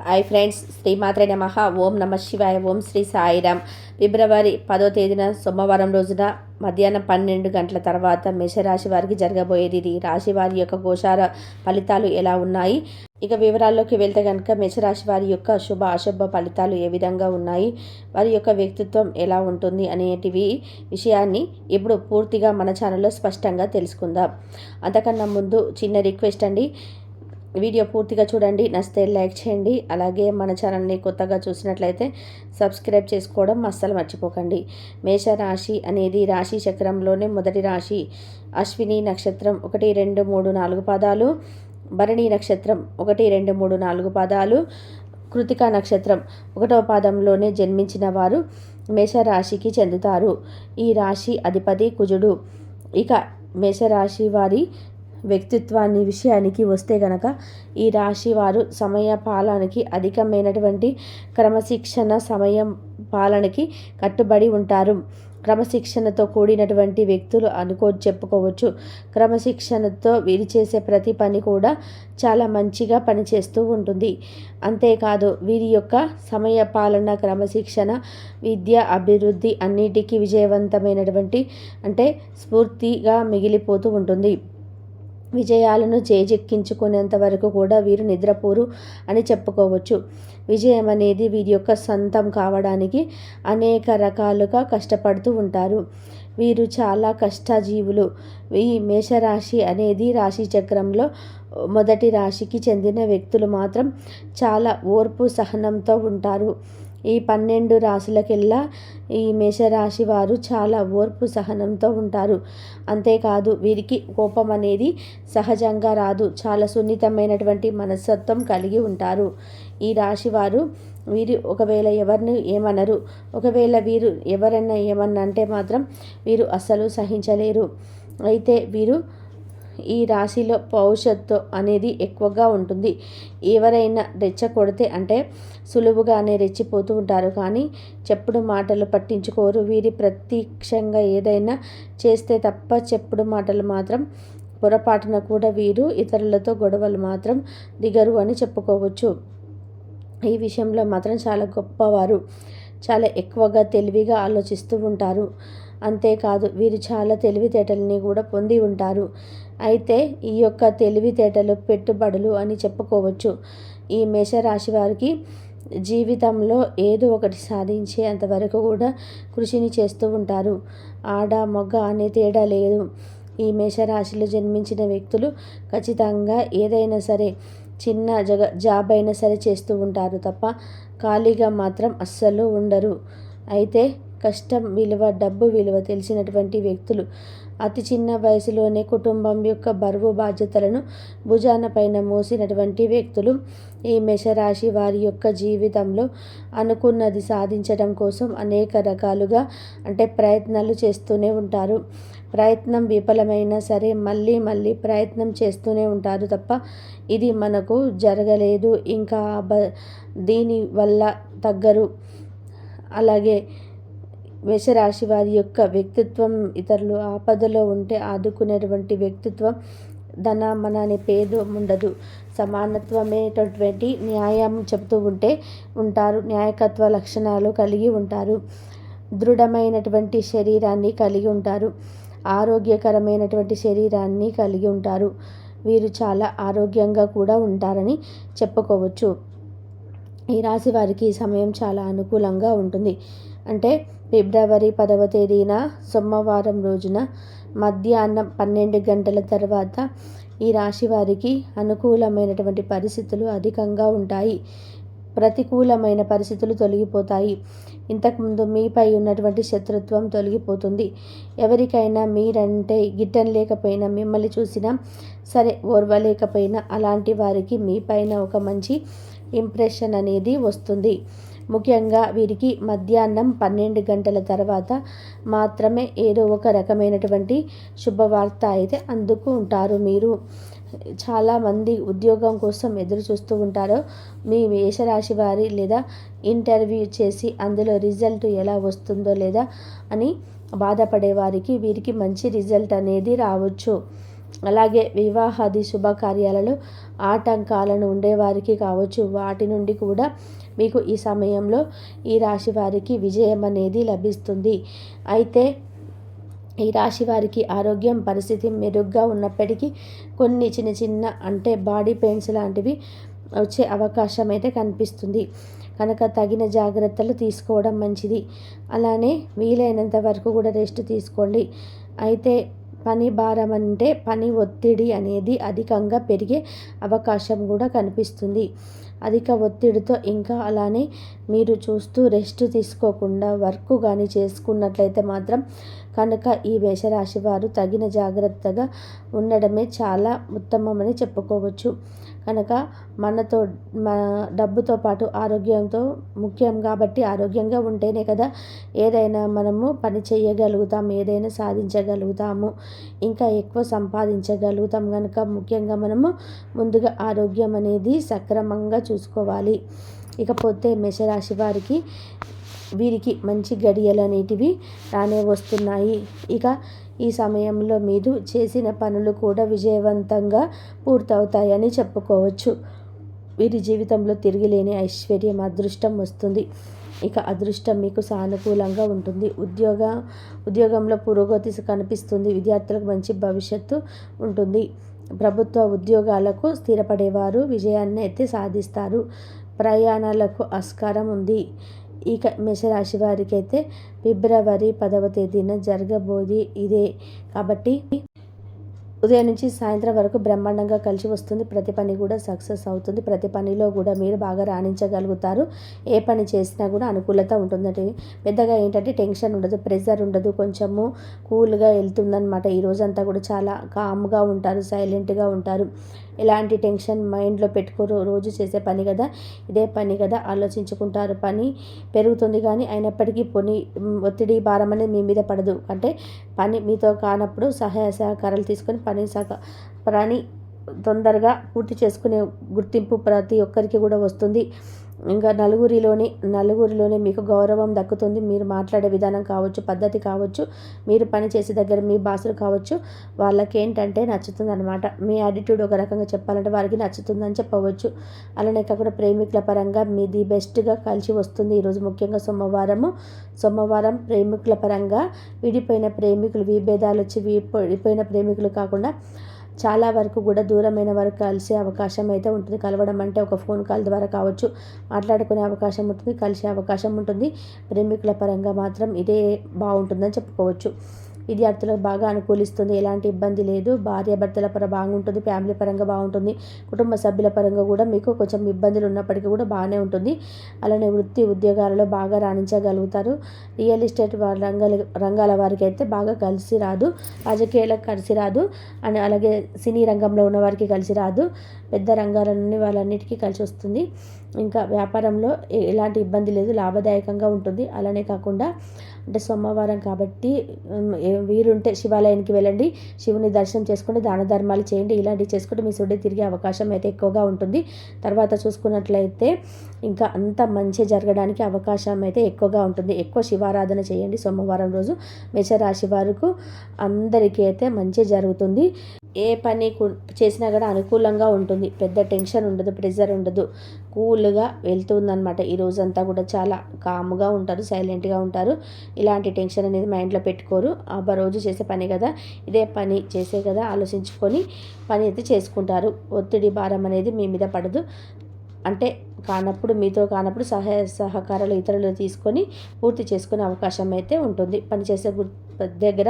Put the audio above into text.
Hi friends, శ్రీమాత్రే నమః. ఓం నమ శివాయ. ఓం శ్రీ సాయిరామ్. ఫిబ్రవరి 10వ తేదీన సోమవారం రోజున మధ్యాహ్నం 12 గంటల తర్వాత మేషరాశి వారికి జరగబోయేది ఇది. రాశి వారి యొక్క గోచార ఫలితాలు ఎలా ఉన్నాయి? ఇక వివరాల్లోకి వెళ్తే కనుక మేషరాశి వారి యొక్క శుభ అశుభ ఫలితాలు ఏ విధంగా ఉన్నాయి, వారి యొక్క వ్యక్తిత్వం ఎలా ఉంటుంది అనేటివి విషయాన్ని ఇప్పుడు పూర్తిగా మన ఛానల్లో స్పష్టంగా తెలుసుకుందాం. అంతకన్నా ముందు చిన్న రిక్వెస్ట్ అండి, వీడియో పూర్తిగా చూడండి, నచ్చితే లైక్ చేయండి. అలాగే మన ఛానల్ని కొత్తగా చూసినట్లయితే సబ్స్క్రైబ్ చేసుకోవడం అస్సలు మర్చిపోకండి. మేషరాశి అనేది రాశి చక్రంలోనే మొదటి రాశి. అశ్విని నక్షత్రం 1, 2, 3, 4 పాదాలు, భరణి నక్షత్రం 1, 2, 3, 4 పాదాలు, కృతికా నక్షత్రం 1వ పాదంలోనే జన్మించిన వారు మేషరాశికి చెందుతారు. ఈ రాశి అధిపతి కుజుడు. ఇక మేషరాశి వారి వ్యక్తిత్వాన్ని విషయానికి వస్తే గనక ఈ రాశి వారు సమయ పాలనకి అధికమైనటువంటి క్రమశిక్షణ, సమయం పాలనకి కట్టుబడి ఉంటారు. క్రమశిక్షణతో కూడినటువంటి వ్యక్తులు చెప్పుకోవచ్చు. క్రమశిక్షణతో వీరు చేసే ప్రతి పని కూడా చాలా మంచిగా పనిచేస్తూ ఉంటుంది. అంతేకాదు వీరి యొక్క సమయ పాలన, క్రమశిక్షణ, విద్య, అభివృద్ధి అన్నిటికీ విజయవంతమైనటువంటి అంటే స్ఫూర్తిగా మిగిలిపోతూ ఉంటుంది. విజయాలను చేజెక్కించుకునేంత వరకు కూడా వీరు నిద్రపోరు అని చెప్పుకోవచ్చు. విజయం అనేది వీరి యొక్క సొంతం కావడానికి అనేక రకాలుగా కష్టపడుతూ ఉంటారు. వీరు చాలా కష్టజీవులు. ఈ మేషరాశి అనేది రాశి చక్రంలో మొదటి రాశికి చెందిన వ్యక్తులు మాత్రం చాలా ఓర్పు, సహనంతో ఉంటారు. ఈ 12 రాశులకెల్లా ఈ మేషరాశి వారు చాలా ఓర్పు, సహనంతో ఉంటారు. అంతేకాదు వీరికి కోపం అనేది సహజంగా రాదు. చాలా సున్నితమైనటువంటి మనస్తత్వం కలిగి ఉంటారు. ఈ రాశి వారు ఒకవేళ ఎవరిని ఏమనరు. ఒకవేళ వీరు ఎవరైనా ఏమన్నా అంటే మాత్రం వీరు అస్సలు సహించలేరు. అయితే వీరు ఈ రాశిలో పౌరుషత్వం అనేది ఎక్కువగా ఉంటుంది. ఎవరైనా రెచ్చగొడితే అంటే సులువుగానే రెచ్చిపోతూ ఉంటారు, కానీ చెప్పుడు మాటలు పట్టించుకోరు. వీరి ప్రత్యక్షంగా ఏదైనా చేస్తే తప్ప చెప్పుడు మాటలు మాత్రం పొరపాటున కూడా వీరు ఇతరులతో గొడవలు మాత్రం దిగరు అని చెప్పుకోవచ్చు. ఈ విషయంలో మాత్రం చాలా గొప్పవారు. చాలా ఎక్కువగా తెలివిగా ఆలోచిస్తూ ఉంటారు. అంతేకాదు వీరు చాలా తెలివితేటలని కూడా పొంది ఉంటారు. అయితే ఈ యొక్క తెలివితేటలు పెట్టుబడులు అని చెప్పుకోవచ్చు. ఈ మేషరాశి వారికి జీవితంలో ఏదో ఒకటి సాధించే అంతవరకు కూడా కృషిని చేస్తూ ఉంటారు. ఆడ మగ అనే తేడా లేదు. ఈ మేషరాశిలో జన్మించిన వ్యక్తులు ఖచ్చితంగా ఏదైనా సరే చిన్న జాబ్ అయినా సరే చేస్తూ ఉంటారు తప్ప ఖాళీగా మాత్రం అస్సలు ఉండరు. అయితే కష్టం విలువ, డబ్బు విలువ తెలిసినటువంటి వ్యక్తులు. అతి చిన్న వయసులోనే కుటుంబం యొక్క బరువు బాధ్యతలను భుజాన పైన మోసినటువంటి వ్యక్తులు. ఈ మేషరాశి వారి యొక్క జీవితంలో అనుకున్నది సాధించడం కోసం అనేక రకాలుగా అంటే ప్రయత్నాలు చేస్తూనే ఉంటారు. ప్రయత్నం విఫలమైనా సరే మళ్ళీ మళ్ళీ ప్రయత్నం చేస్తూనే ఉంటారు తప్ప ఇది మనకు జరగలేదు, ఇంకా దీని వల్ల తగ్గరు. అలాగే మేషరాశి వారి యొక్క వ్యక్తిత్వం ఇతరులు ఆపదలో ఉంటే ఆదుకునేటువంటి వ్యక్తిత్వం. ధన మన అనే పేరు ఉండదు. సమానత్వమైనటువంటి న్యాయం చెబుతూ ఉంటారు. న్యాయకత్వ లక్షణాలు కలిగి ఉంటారు. దృఢమైనటువంటి శరీరాన్ని కలిగి ఉంటారు. ఆరోగ్యకరమైనటువంటి శరీరాన్ని కలిగి ఉంటారు. వీరు చాలా ఆరోగ్యంగా కూడా ఉంటారని చెప్పుకోవచ్చు. ఈ రాశి వారికి సమయం చాలా అనుకూలంగా ఉంటుంది. అంటే ఫిబ్రవరి 10వ తేదీన సోమవారం రోజున మధ్యాహ్నం 12 గంటల తర్వాత ఈ రాశి వారికి అనుకూలమైనటువంటి పరిస్థితులు అధికంగా ఉంటాయి. ప్రతికూలమైన పరిస్థితులు తొలగిపోతాయి. ఇంతకుముందు మీపై ఉన్నటువంటి శత్రుత్వం తొలగిపోతుంది. ఎవరికైనా మీరంటే గిట్టం లేకపోయినా, మిమ్మల్ని చూసినా సరే ఓర్వలేకపోయినా అలాంటి వారికి మీపైన ఒక మంచి ఇంప్రెషన్ అనేది వస్తుంది. ముఖ్యంగా వీరికి మధ్యాహ్నం 12 గంటల తర్వాత మాత్రమే ఏదో ఒక రకమైనటువంటి శుభవార్త అయితే అందుకు ఉంటారు. మీరు చాలామంది ఉద్యోగం కోసం ఎదురు చూస్తూ ఉంటారు. మీ మేషరాశి వారి లేదా ఇంటర్వ్యూ చేసి అందులో రిజల్ట్ ఎలా వస్తుందో లేదా అని బాధపడే వారికి వీరికి మంచి రిజల్ట్ అనేది రావచ్చు. అలాగే వివాహాది శుభకార్యాలలో ఆటంకాలను ఉండేవారికి కావచ్చు, వాటి నుండి కూడా మీకు ఈ సమయంలో ఈ రాశి వారికి విజయం అనేది లభిస్తుంది. అయితే ఈ రాశి వారికి ఆరోగ్యం పరిస్థితి మెరుగ్గా ఉన్నప్పటికీ కొన్ని చిన్న చిన్న అంటే బాడీ పెయిన్స్ లాంటివి వచ్చే అవకాశం అయితే కనిపిస్తుంది. కనుక తగిన జాగ్రత్తలు తీసుకోవడం మంచిది. అలానే వీలైనంత వరకు కూడా రెస్ట్ తీసుకోండి. అయితే పని భారం అంటే పని ఒత్తిడి అనేది అధికంగా పెరిగే అవకాశం కూడా కనిపిస్తుంది. అధిక ఒత్తిడితో ఇంకా అలానే మీరు చూస్తూ రెస్ట్ తీసుకోకుండా వర్క్ కానీ చేసుకున్నట్లయితే మాత్రం కనుక ఈ మేషరాశి వారు తగిన జాగ్రత్తగా ఉండడమే చాలా ఉత్తమమని చెప్పుకోవచ్చు. కనుక మనతో మన డబ్బుతో పాటు ఆరోగ్యంతో ముఖ్యం కాబట్టి ఆరోగ్యంగా ఉంటేనే కదా ఏదైనా మనము పని చేయగలుగుతాం, ఏదైనా సాధించగలుగుతాము, ఇంకా ఎక్కువ సంపాదించగలుగుతాం. కనుక ముఖ్యంగా మనము ముందుగా ఆరోగ్యం అనేది సక్రమంగా చూసుకోవాలి. ఇకపోతే మేషరాశి వారికి వీరికి మంచి గడియలు అనేటివి రానే వస్తున్నాయి. ఇక ఈ సమయంలో మీరు చేసిన పనులు కూడా విజయవంతంగా పూర్తవుతాయని చెప్పుకోవచ్చు. వీరి జీవితంలో తిరిగిలేని ఐశ్వర్యం, అదృష్టం వస్తుంది. ఇక అదృష్టం మీకు సానుకూలంగా ఉంటుంది. ఉద్యోగంలో పురోగతి కనిపిస్తుంది. విద్యార్థులకు మంచి భవిష్యత్తు ఉంటుంది. ప్రభుత్వ ఉద్యోగాలకు స్థిరపడేవారు విజయాన్ని అయితే సాధిస్తారు. ప్రయాణాలకు ఆస్కారం ఉంది. ఇక మేషరాశి వారికి అయితే ఫిబ్రవరి 10వ తేదీన జరగబోయేది ఇదే. కాబట్టి ఉదయం నుంచి సాయంత్రం వరకు బ్రహ్మాండంగా కలిసి వస్తుంది. ప్రతి పని కూడా సక్సెస్ అవుతుంది. ప్రతి పనిలో కూడా మీరు బాగా రాణించగలుగుతారు. ఏ పని చేసినా కూడా అనుకూలత ఉంటుందంటే పెద్దగా ఏంటంటే టెన్షన్ ఉండదు, ప్రెషర్ ఉండదు, కొంచెము కూల్గా వెళ్తుందనమాట. ఈ రోజంతా కూడా చాలా కామ్గా ఉంటారు, సైలెంట్గా ఉంటారు. ఎలాంటి టెన్షన్ మైండ్లో పెట్టుకోరు. రోజు చేసే పని కదా, ఇదే పని కదా ఆలోచించుకుంటారు. పని పెరుగుతుంది కానీ అయినప్పటికీ ఒత్తిడి భారం అనేది మీ మీద పడదు. అంటే పని మీతో కానప్పుడు సహాయ సహకారాలు తీసుకొని పని తొందరగా పూర్తి చేసుకునే గుర్తింపు ప్రతి ఒక్కరికి కూడా వస్తుంది. ఇంకా నలుగురిలోనే మీకు గౌరవం దక్కుతుంది. మీరు మాట్లాడే విధానం కావచ్చు, పద్ధతి కావచ్చు, మీరు పని చేసే దగ్గర మీ బాసులు కావచ్చు, వాళ్ళకి ఏంటంటే నచ్చుతుంది అనమాట. మీ యాటిట్యూడ్ ఒక రకంగా చెప్పాలంటే వారికి నచ్చుతుందని చెప్పవచ్చు. అలానే కాకుండా ప్రేమికుల పరంగా మీది బెస్ట్గా కలిసి వస్తుంది. ఈరోజు ముఖ్యంగా సోమవారం ప్రేమికుల పరంగా విడిపోయిన ప్రేమికులు, విభేదాలు వచ్చి విడిపోయిన ప్రేమికులు కాకుండా చాలా వరకు కూడా దూరమైన వరకు కలిసే అవకాశం అయితే ఉంటుంది. కలవడం అంటే ఒక ఫోన్ కాల్ ద్వారా కావచ్చు, మాట్లాడుకునే అవకాశం ఉంటుంది, కలిసే అవకాశం ఉంటుంది. ప్రేమికుల పరంగా మాత్రం ఇదే బాగుంటుందని చెప్పుకోవచ్చు. విద్యార్థులకు బాగా అనుకూలిస్తుంది. ఎలాంటి ఇబ్బంది లేదు. భార్యాభర్తల బాగుంటుంది. ఫ్యామిలీ పరంగా బాగుంటుంది. కుటుంబ సభ్యుల పరంగా కూడా మీకు కొంచెం ఇబ్బందులు ఉన్నప్పటికీ కూడా బాగానే ఉంటుంది. అలానే వృత్తి ఉద్యోగాలలో బాగా రాణించగలుగుతారు. రియల్ ఎస్టేట్ రంగాల వారికి అయితే బాగా కలిసి రాదు. రాజకీయాలకు కలిసి రాదు. అని అలాగే సినీ రంగంలో ఉన్న వారికి కలిసి రాదు. పెద్ద రంగాల నుండి వాళ్ళన్నిటికీ కలిసి వస్తుంది. ఇంకా వ్యాపారంలో ఎలాంటి ఇబ్బంది లేదు, లాభదాయకంగా ఉంటుంది. అలానే కాకుండా అంటే సోమవారం కాబట్టి వీరుంటే శివాలయానికి వెళ్ళండి, శివుని దర్శనం చేసుకోండి, దాన ధర్మాలు చేయండి. ఇలాంటివి చేసుకుంటే మీ సుడి తిరిగే అవకాశం అయితే ఎక్కువగా ఉంటుంది. తర్వాత చూసుకున్నట్లయితే ఇంకా అంత మంచి జరగడానికి అవకాశం అయితే ఎక్కువగా ఉంటుంది. ఎక్కువ శివారాధన చేయండి సోమవారం రోజు. మేషరాశి వారికి అందరికీ అయితే మంచి జరుగుతుంది. ఏ పని చేసినా కూడా అనుకూలంగా ఉంటుంది. పెద్ద టెన్షన్ ఉండదు, ప్రెషర్ ఉండదు, కూల్గా వెళ్తుందనమాట. ఈ రోజంతా కూడా చాలా కామ్గా ఉంటారు, సైలెంట్గా ఉంటారు. ఇలాంటి టెన్షన్ అనేది మైండ్లో పెట్టుకోరు. రోజు చేసే పని కదా, ఇదే పని చేసే కదా ఆలోచించుకొని పని అయితే చేసుకుంటారు. ఒత్తిడి భారం అనేది మీ మీద పడదు. అంటే మీతో కానప్పుడు సహాయ సహకారాలు ఇతరులు తీసుకొని పూర్తి చేసుకునే అవకాశం అయితే ఉంటుంది. పనిచేసే దగ్గర